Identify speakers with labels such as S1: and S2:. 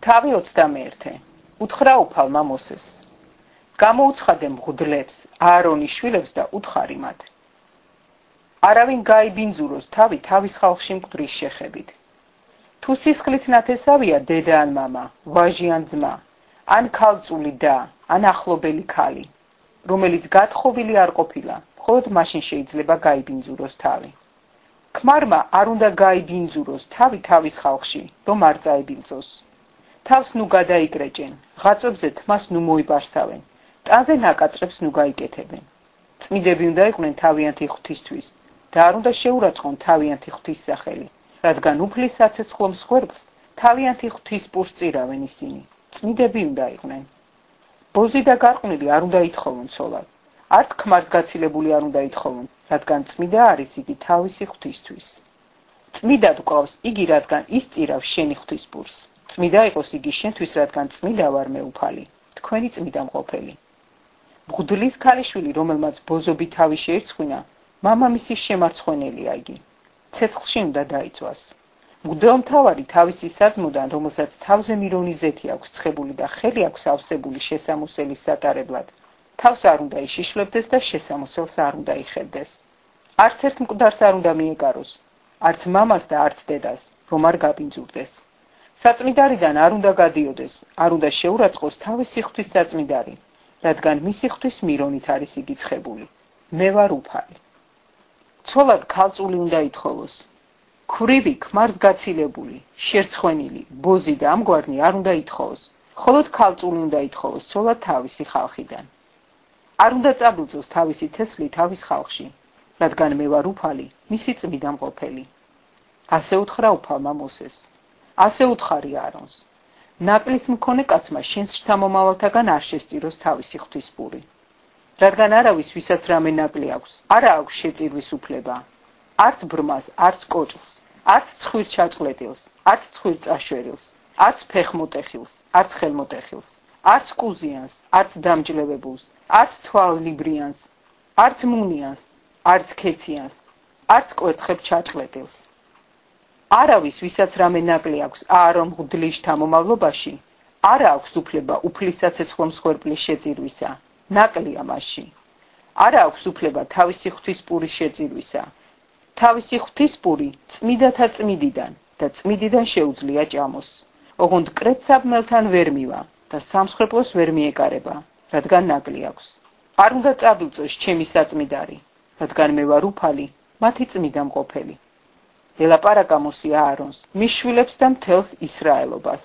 S1: თავი 21. უთხრა უფალმა მოსეს. გამოუცხადე მღვდლებს, აარონის შვილებს და უთხარი მათ. არავინ გაიბინძუროს თავი თავის ხალხში მკვდრის შეხებით. თუ სისხლით ნათესავია დედა ან მამა, ვაჟი ან ძმა, ან ქალწული და, ან ახლობელი ქალი, რომელიც გათხოვილი არ ყოფილა, მხოლოდ მაშინ შეიძლება გაიბინძუროს თავი. ქმარმა არ უნდა გაიბინძუროს თავი თავის ხალხში, რომ არ წაებილწოს. თავს ნუ გადაიკრეჭენ, ღაწვებზე თმას ნუ მოიბარსავენ, ტანზე ნაკაწრებს ნუ გაიკეთებენ. წმიდები უნდა იყვნენ თავიანთი ღვთისთვის და არ უნდა შეურაცხონ თავიანთი ღვთის სახელი, რადგან უფლის საცეცხლო მსხვერპლს თავიანთი ღვთის პურს წირავენ ისინი. წმიდები უნდა იყვნენ. ბოზი და გარყვნილი არ უნდა ითხოვონ ცოლად. არც ქმარს გაცილებული არ უნდა ითხოვონ, რადგან წმიდა არის იგი თავისი ღვთისთვის. წმიდად გვყავს იგი, რადგან ის წირავს შენი ღვთის პურს. წმიდა იყოს იგი შენთვის, რადგან წმიდა ვარ მე უფალი, თქვენი წმიდა მყოფელი. მღვდლის ქალიშვილი, რომელმაც ბოზობი თავი შეირცხვინა, მამამისის შემარცხვენელია იგი. ცეცხლში უნდა დაიწვას. მღვდელმთავარი თავისი საძმოდან, რომელსაც თავზე მირონი ზეთი აქვს ცხებული და ხელი აქვს ავსებული შესამოსელის სატარებლად, თავს არ უნდა იშიშლებდეს და შესამოსელს არ უნდა იხებდეს. არც ერთ მკვდარს არ უნდა მიეკაროს, არც მამას და არც დედას, რომ არ გაბინძურდეს. საწმიდარიდან არ უნდა გადიოდეს, არ უნდა შეურაცხოს თავისი ღვთის საწმიდარი, რადგან მისი ღვთის მირონით არის იგი ცხებული. მე ვარ უფალი. ცოლად ქალწული უნდა ითხოვოს. ქვრივი ქმარს გაცილებული, შერცხვენილი, ბოზი და ამგვარნი არ უნდა ითხოვოს, მხოლოდ ქალწული უნდა ითხოვოს ცოლად თავისი ხალხიდან. არ უნდა წაბილწოს თავისი თესლი თავის ხალხში, რადგან მე ვარ უფალი, მისი წმიდა მყოფელი. ასე უთხრა უფალმა მოსეს. ასე უთხარი აარონს. ნაკლის მქონე კაცმა შენს შთამომავალთაგან არ შესწიროს თავისი ღვთის პური. რადგან არავის, ვისაც რამე ნაკლი აქვს, არა აქვს შეწირვის უფლება. არც ბრმას, არც კოჭლს, არც ცხვირ ჩაწყლეტილს, არც ცხვირ წაშვერილს, არც ფეხმოტეხილს, არც ხელმოტეხილს, არც კუზიანს, არც დამჯლებებულს, არც თვალლიბრიანს, არც მუნიანს, არც ქეციანს, არც კვერცხებ ჩაწყლეტილს. არავის, ვისაც რამე ნაკლი აქვს აარონ მღვდლის შთამომავლობაში, არა აქვს უფლება უფლის საცეცხლო მსხვერპლის შეწირვისა, ნაკლია მასში. არა აქვს უფლება თავისი ღვთის პურის შეწირვისა. თავისი ღვთის პური წმიდათა წმიდიდან და წმიდიდან შეუძლია ჭამოს. ოღონდ კრეცაბმელთან ვერ მივა და სამსხვერპლოს ვერ მიეკარება, რადგან ნაკლი აქვს. არ უნდა წაბილწოს ჩემი საწმიდარი, რადგან მე ვარ უფალი, მათი წმიდა მყოფელი. ელაპარაკა მოსი აარონს, მის შვილებს და მთელს ისრაელობას.